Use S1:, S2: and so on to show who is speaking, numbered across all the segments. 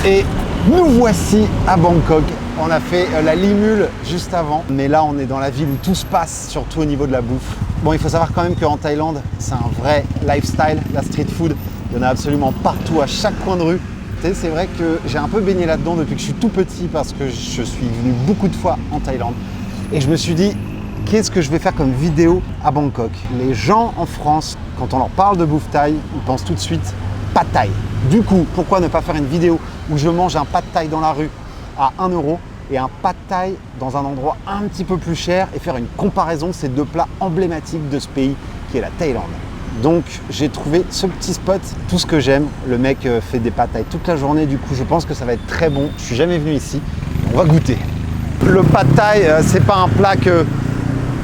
S1: Et nous voici à Bangkok. On a fait la Limule juste avant, mais là on est dans la ville où tout se passe, surtout au niveau de la bouffe. Bon, il faut savoir quand même qu'en Thaïlande, c'est un vrai lifestyle, la street food. Il y en a absolument partout, à chaque coin de rue. Tu sais, c'est vrai que j'ai un peu baigné là-dedans depuis que je suis tout petit parce que je suis venu beaucoup de fois en Thaïlande. Et je me suis dit, qu'est-ce que je vais faire comme vidéo à Bangkok? Les gens en France, quand on leur parle de bouffe thaï, ils pensent tout de suite pad thaï. Du coup, pourquoi ne pas faire une vidéo où je mange un pad thaï dans la rue à 1 € et un pad thaï dans un endroit un petit peu plus cher et faire une comparaison de ces deux plats emblématiques de ce pays qui est la Thaïlande. Donc j'ai trouvé ce petit spot, tout ce que j'aime. Le mec fait des pad thaï toute la journée, du coup je pense que ça va être très bon. Je suis jamais venu ici, on va goûter. Le pad thaï, c'est pas un plat que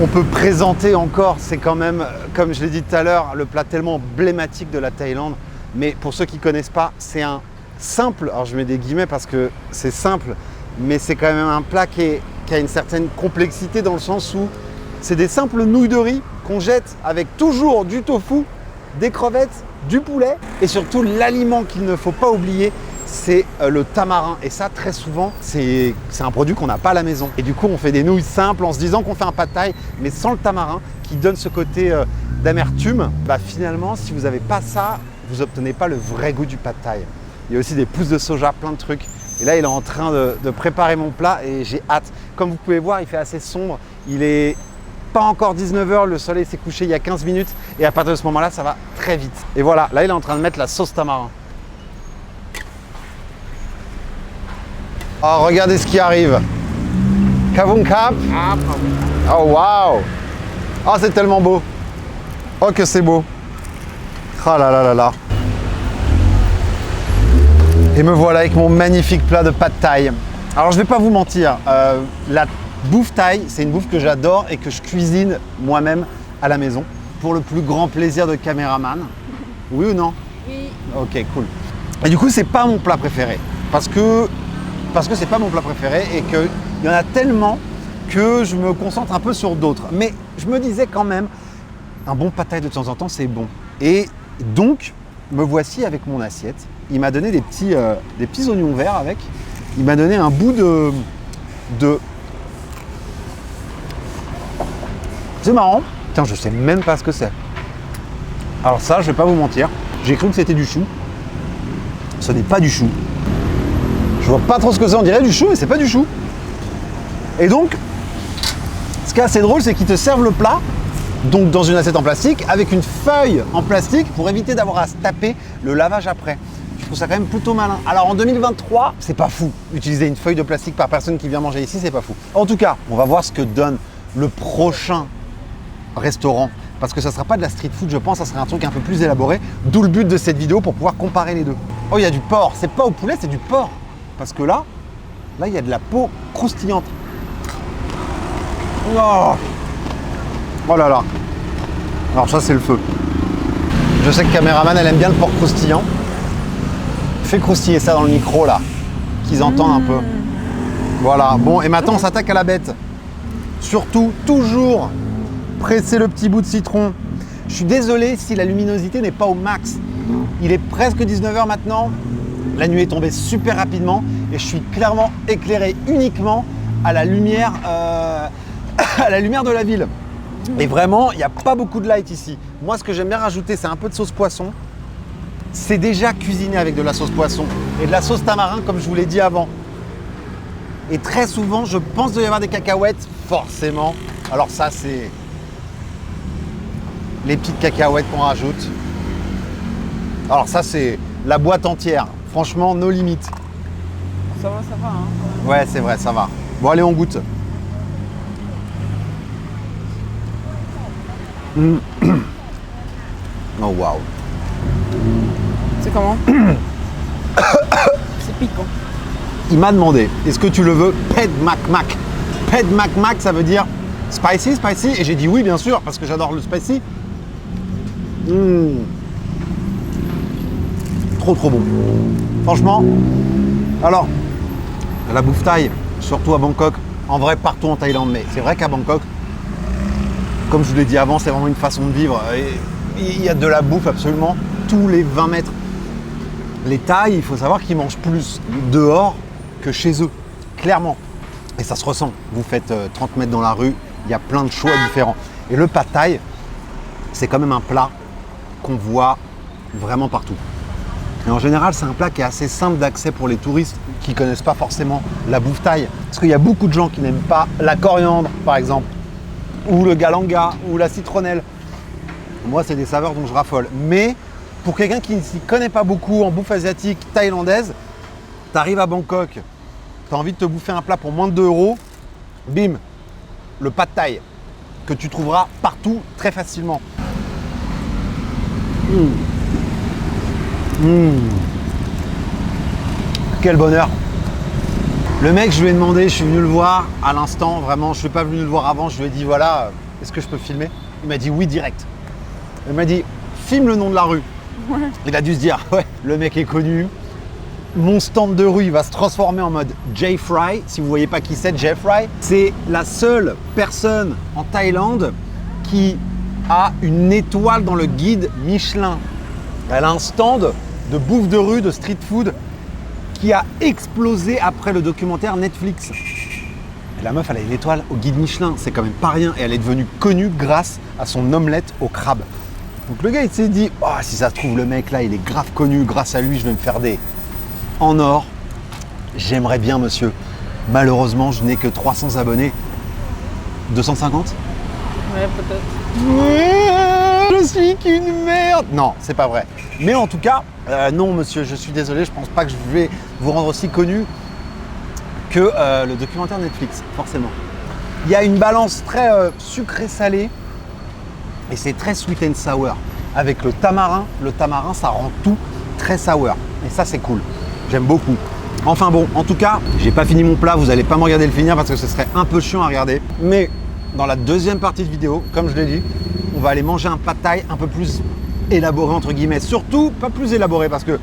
S1: on peut présenter encore, c'est quand même, comme je l'ai dit tout à l'heure, le plat tellement emblématique de la Thaïlande. Mais pour ceux qui ne connaissent pas, c'est un simple, alors je mets des guillemets parce que c'est simple, mais c'est quand même un plat qui a une certaine complexité dans le sens où c'est des simples nouilles de riz qu'on jette avec toujours du tofu, des crevettes, du poulet et surtout l'aliment qu'il ne faut pas oublier, c'est le tamarin. Et ça, très souvent, c'est un produit qu'on n'a pas à la maison. Et du coup, on fait des nouilles simples en se disant qu'on fait un pad thaï, mais sans le tamarin qui donne ce côté d'amertume. Bah, finalement, si vous n'avez pas ça, vous n'obtenez pas le vrai goût du pad thaï. Il y a aussi des pousses de soja, plein de trucs. Et là, il est en train de préparer mon plat et j'ai hâte. Comme vous pouvez voir, il fait assez sombre. Il est pas encore 19 h, le soleil s'est couché il y a 15 minutes. Et à partir de ce moment-là, ça va très vite. Et voilà, là, il est en train de mettre la sauce tamarin. Oh, regardez ce qui arrive. Kavung Kap. Oh, waouh. Oh, c'est tellement beau. Oh, que c'est beau. Oh là là là là. Et me voilà avec mon magnifique plat de pad thaï. Alors je vais pas vous mentir, la bouffe thaï, c'est une bouffe que j'adore et que je cuisine moi-même à la maison pour le plus grand plaisir de caméraman. Oui ou non?
S2: Oui.
S1: Ok, cool. Et du coup, c'est pas mon plat préféré parce que c'est pas mon plat préféré et qu'il y en a tellement que je me concentre un peu sur d'autres. Mais je me disais quand même, un bon pad thaï de temps en temps, c'est bon. Et donc, me voici avec mon assiette. Il m'a donné des petits oignons verts avec. Il m'a donné un bout de... C'est marrant. Putain, je sais même pas ce que c'est. Alors ça, je vais pas vous mentir. J'ai cru que c'était du chou. Ce n'est pas du chou. Je vois pas trop ce que c'est. On dirait du chou, mais c'est pas du chou. Et donc, ce qui est assez drôle, c'est qu'ils te servent le plat donc dans une assiette en plastique avec une feuille en plastique pour éviter d'avoir à se taper le lavage après. Je trouve ça quand même plutôt malin. Alors en 2023, c'est pas fou. Utiliser une feuille de plastique par personne qui vient manger ici, c'est pas fou. En tout cas, on va voir ce que donne le prochain restaurant. Parce que ça sera pas de la street food, je pense, ça sera un truc un peu plus élaboré. D'où le but de cette vidéo pour pouvoir comparer les deux. Oh, il y a du porc. C'est pas au poulet, c'est du porc. Parce que là, il y a de la peau croustillante. Oh, oh là là. Alors ça, c'est le feu. Je sais que caméraman, elle aime bien le porc croustillant. Fais croustiller ça dans le micro, là. Qu'ils entendent un peu. Voilà. Bon, et maintenant, on s'attaque à la bête. Surtout, toujours presser le petit bout de citron. Je suis désolé si la luminosité n'est pas au max. Il est presque 19 h maintenant. La nuit est tombée super rapidement et je suis clairement éclairé uniquement à la lumière, de la ville. Et vraiment, il n'y a pas beaucoup de light ici. Moi, ce que j'aime bien rajouter, c'est un peu de sauce poisson. C'est déjà cuisiné avec de la sauce poisson et de la sauce tamarin, comme je vous l'ai dit avant. Et très souvent, je pense qu'il y avoir des cacahuètes, forcément. Alors ça, c'est les petites cacahuètes qu'on rajoute. Alors ça, c'est la boîte entière. Franchement, nos limites.
S2: Ça va, hein.
S1: Ouais, c'est vrai, ça va. Bon, allez, on goûte. Oh, waouh.
S2: C'est comment? C'est piquant.
S1: Il m'a demandé, est-ce que tu le veux Ped Mac Mac? Ped Mac Mac, ça veut dire spicy, spicy. Et j'ai dit oui, bien sûr, parce que j'adore le spicy. Trop, trop bon. Franchement, alors, la bouffe thaï, surtout à Bangkok, en vrai, partout en Thaïlande, mais c'est vrai qu'à Bangkok, comme je vous l'ai dit avant, c'est vraiment une façon de vivre. Et il y a de la bouffe absolument tous les 20 mètres. Les Thaïs, il faut savoir qu'ils mangent plus dehors que chez eux, clairement. Et ça se ressent. Vous faites 30 mètres dans la rue, il y a plein de choix différents. Et le pad thaï, c'est quand même un plat qu'on voit vraiment partout. Et en général, c'est un plat qui est assez simple d'accès pour les touristes qui ne connaissent pas forcément la bouffe thaï. Parce qu'il y a beaucoup de gens qui n'aiment pas la coriandre, par exemple, ou le galanga, ou la citronnelle. Moi, c'est des saveurs dont je raffole. Mais pour quelqu'un qui ne s'y connaît pas beaucoup en bouffe asiatique thaïlandaise, tu arrives à Bangkok, tu as envie de te bouffer un plat pour moins de 2 €, bim, le pad thaï, que tu trouveras partout très facilement. Quel bonheur! Le mec, je lui ai demandé, je suis venu le voir à l'instant, vraiment, je ne suis pas venu le voir avant, je lui ai dit voilà, est-ce que je peux filmer? Il m'a dit oui direct. Il m'a dit filme le nom de la rue.
S2: Ouais.
S1: Il a dû se dire ouais, le mec est connu. Mon stand de rue, il va se transformer en mode Jay Fry. Si vous ne voyez pas qui c'est, Jay Fry, c'est la seule personne en Thaïlande qui a une étoile dans le guide Michelin. Elle a un stand de bouffe de rue, de street food, qui a explosé après le documentaire Netflix. Et la meuf, elle a une étoile au guide Michelin, c'est quand même pas rien. Et elle est devenue connue grâce à son omelette au crabe. Donc le gars, il s'est dit, oh, si ça se trouve, le mec là, il est grave connu, grâce à lui, je vais me faire des en or. J'aimerais bien, monsieur. Malheureusement, je n'ai que 300 abonnés. 250 ?
S2: Ouais, peut-être.
S1: Je suis qu'une merde. Non, c'est pas vrai. Mais en tout cas, non, monsieur, je suis désolé, je pense pas que je vais vous rendre aussi connu que le documentaire Netflix, forcément. Il y a une balance très sucré-salé et c'est très sweet and sour. Avec le tamarin, ça rend tout très sour. Et ça, c'est cool. J'aime beaucoup. Enfin bon, en tout cas, j'ai pas fini mon plat, vous allez pas me regarder le finir parce que ce serait un peu chiant à regarder. Mais dans la deuxième partie de vidéo, comme je l'ai dit, on va aller manger un pad thaï un peu plus élaboré entre guillemets. Surtout pas plus élaboré parce que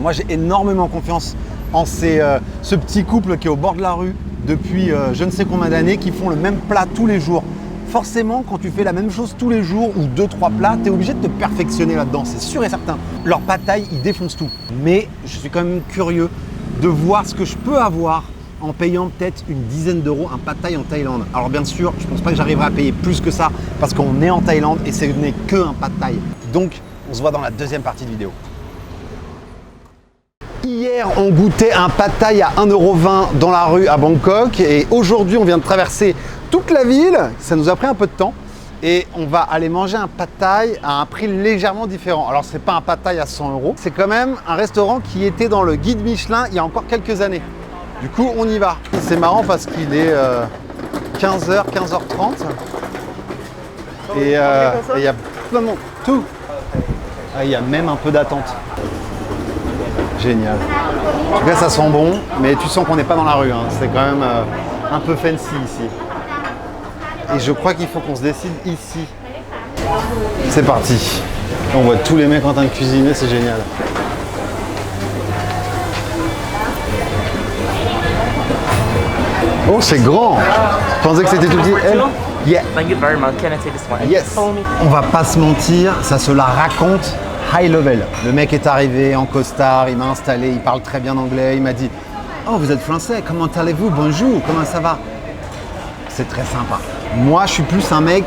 S1: moi j'ai énormément confiance en ce petit couple qui est au bord de la rue depuis je ne sais combien d'années, qui font le même plat tous les jours. Forcément, quand tu fais la même chose tous les jours ou 2-3 plats, tu es obligé de te perfectionner là-dedans, c'est sûr et certain. Leur pad thaï, ils défoncent tout. Mais je suis quand même curieux de voir ce que je peux avoir en payant peut-être une dizaine d'euros un pad thaï en Thaïlande. Alors bien sûr, je ne pense pas que j'arriverai à payer plus que ça parce qu'on est en Thaïlande et ce n'est que un pad thaï. Donc, on se voit dans la deuxième partie de vidéo. Hier, on goûtait un pad thaï à 1,20 € dans la rue à Bangkok et aujourd'hui, on vient de traverser toute la ville. Ça nous a pris un peu de temps et on va aller manger un pad thaï à un prix légèrement différent. Alors, c'est pas un pad thaï à 100 €, c'est quand même un restaurant qui était dans le guide Michelin il y a encore quelques années. Du coup, on y va. C'est marrant parce qu'il est 15h, 15h30 et il y a plein de monde. Tout. Ah, il y a même un peu d'attente. Génial. En tout cas, ça sent bon, mais tu sens qu'on n'est pas dans la rue. Hein. C'est quand même un peu fancy ici. Et je crois qu'il faut qu'on se décide ici. C'est parti. On voit tous les mecs en train de cuisiner, c'est génial. Oh, c'est grand. Je pensais que c'était tout petit. Elle? Yeah.
S3: Thank you very much. Can I take this one?
S1: Yes. On va pas se mentir, ça se la raconte high level. Le mec est arrivé en costard, il m'a installé, il parle très bien anglais, il m'a dit « Oh, vous êtes français, comment allez-vous? Bonjour, comment ça va ?» C'est très sympa. Moi, je suis plus un mec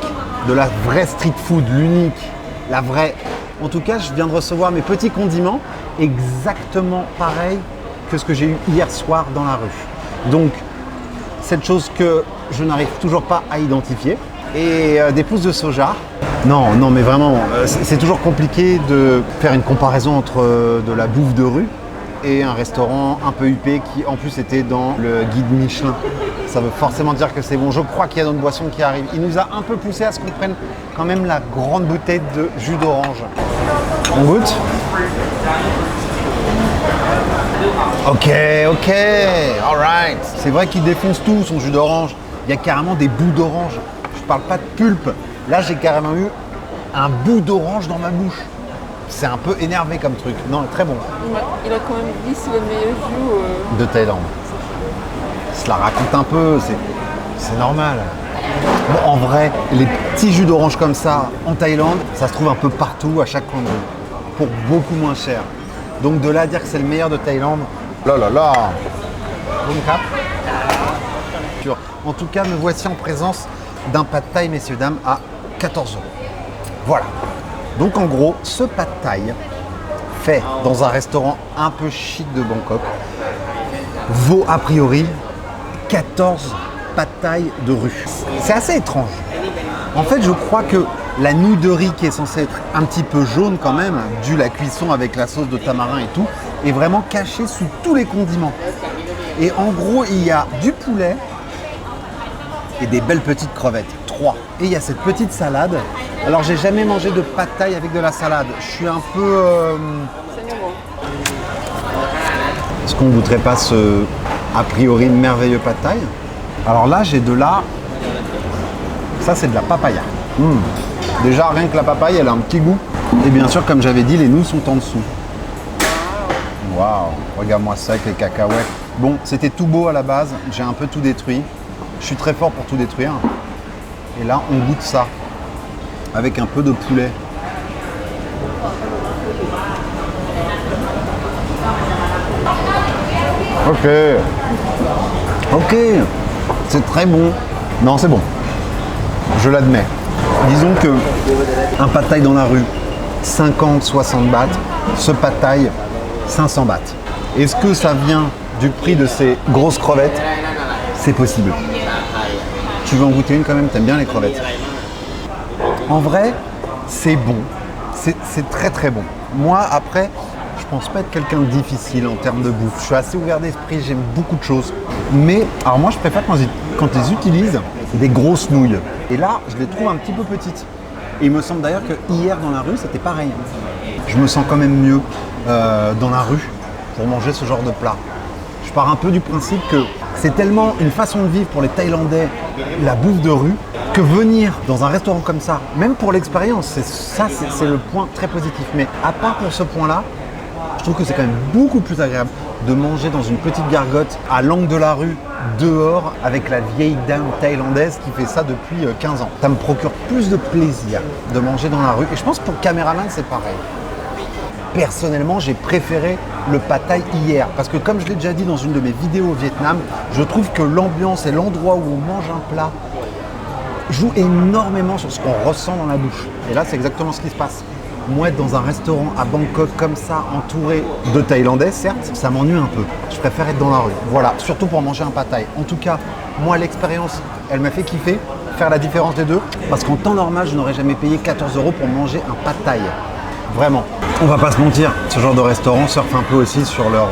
S1: de la vraie street food, l'unique, la vraie. En tout cas, je viens de recevoir mes petits condiments exactement pareil que ce que j'ai eu hier soir dans la rue. Donc, cette chose que je n'arrive toujours pas à identifier. Et des pousses de soja. Non, non, mais vraiment, c'est toujours compliqué de faire une comparaison entre de la bouffe de rue et un restaurant un peu huppé qui en plus était dans le guide Michelin. Ça veut forcément dire que c'est bon. Je crois qu'il y a d'autres boissons qui arrivent. Il nous a un peu poussé à ce qu'on prenne quand même la grande bouteille de jus d'orange. On goûte? Ok, alright. C'est vrai qu'il défonce tout son jus d'orange. Il y a carrément des bouts d'orange. Je parle pas de pulpe. Là, j'ai carrément eu un bout d'orange dans ma bouche. C'est un peu énervé comme truc. Non, très bon.
S2: Il a quand même dit c'est le meilleur jus
S1: de Thaïlande. Cela raconte un peu, c'est normal. Bon, en vrai, les petits jus d'orange comme ça en Thaïlande, ça se trouve un peu partout, à chaque coin de rue, pour beaucoup moins cher. Donc de là à dire que c'est le meilleur de Thaïlande, là là là. Bon cap. En tout cas, me voici en présence d'un pad thaï, messieurs, dames, à 14 €. Voilà. Donc en gros, ce pad thaï, fait dans un restaurant un peu chic de Bangkok, vaut a priori 14 pad thaï de rue. C'est assez étrange. En fait, je crois que la nouille de riz, qui est censée être un petit peu jaune quand même, dû la cuisson avec la sauce de tamarin et tout, est vraiment cachée sous tous les condiments. Et en gros, il y a du poulet et des belles petites crevettes, 3. Et il y a cette petite salade. Alors, j'ai jamais mangé de pad thaï avec de la salade. Je suis un peu... Est-ce qu'on ne goûterait pas ce, a priori, merveilleux pad thaï? Alors là, j'ai de la... Ça, c'est de la papaya. Déjà, rien que la papaye, elle a un petit goût. Et bien sûr, comme j'avais dit, les nouilles sont en dessous. Waouh, regarde-moi ça avec les cacahuètes. Bon, c'était tout beau à la base. J'ai un peu tout détruit. Je suis très fort pour tout détruire. Et là, on goûte ça. Avec un peu de poulet. Ok. C'est très bon. Non, c'est bon. Je l'admets. Disons que un pad thaï dans la rue, 50-60 bahts. Ce pad thaï, 500 bahts. Est-ce que ça vient du prix de ces grosses crevettes? C'est possible. Tu veux en goûter une quand même? T'aimes bien les crevettes? En vrai, c'est bon. C'est très très bon. Moi, après, je pense pas être quelqu'un de difficile en termes de bouffe. Je suis assez ouvert d'esprit, j'aime beaucoup de choses. Mais, alors moi, je préfère quand ils utilisent des grosses nouilles. Et là, je les trouve un petit peu petites. Et il me semble d'ailleurs que hier dans la rue, c'était pareil. Je me sens quand même mieux dans la rue pour manger ce genre de plat. Je pars un peu du principe que c'est tellement une façon de vivre pour les Thaïlandais, la bouffe de rue, que venir dans un restaurant comme ça, même pour l'expérience, c'est le point très positif. Mais à part pour ce point-là, je trouve que c'est quand même beaucoup plus agréable de manger dans une petite gargote à l'angle de la rue, dehors, avec la vieille dame thaïlandaise qui fait ça depuis 15 ans. Ça me procure plus de plaisir de manger dans la rue. Et je pense que pour le caméraman, c'est pareil. Personnellement, j'ai préféré le pad thaï hier. Parce que comme je l'ai déjà dit dans une de mes vidéos au Vietnam, je trouve que l'ambiance et l'endroit où on mange un plat joue énormément sur ce qu'on ressent dans la bouche. Et là, c'est exactement ce qui se passe. Moi, être dans un restaurant à Bangkok comme ça, entouré de Thaïlandais, certes, ça m'ennuie un peu. Je préfère être dans la rue. Voilà, surtout pour manger un pad thaï. En tout cas, moi, l'expérience, elle m'a fait kiffer, faire la différence des deux. Parce qu'en temps normal, je n'aurais jamais payé 14 € pour manger un pad thaï. Vraiment. On va pas se mentir, ce genre de restaurant surfe un peu aussi sur leur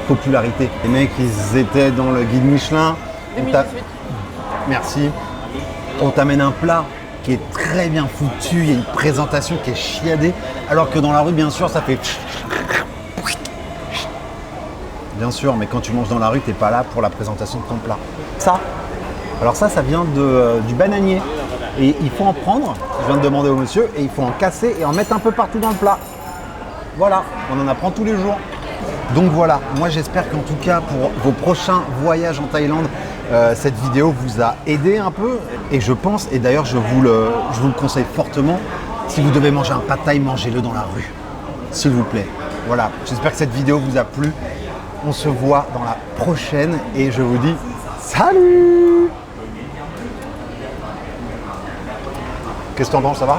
S1: popularité. Les mecs, ils étaient dans le guide Michelin.
S2: 2018.
S1: Merci. On t'amène un plat qui est très bien foutu, il y a une présentation qui est chiadée, alors que dans la rue, bien sûr, ça fait... Bien sûr, mais quand tu manges dans la rue, t'es pas là pour la présentation de ton plat. Ça, alors ça vient du bananier. Et il faut en prendre, je viens de demander au monsieur, et il faut en casser et en mettre un peu partout dans le plat. Voilà, on en apprend tous les jours. Donc voilà, moi j'espère qu'en tout cas pour vos prochains voyages en Thaïlande, cette vidéo vous a aidé un peu. Et je pense, et d'ailleurs je vous le conseille fortement, si vous devez manger un pad thaï, mangez-le dans la rue, s'il vous plaît. Voilà, j'espère que cette vidéo vous a plu. On se voit dans la prochaine et je vous dis salut! Qu'est-ce que t'en penses, ça va?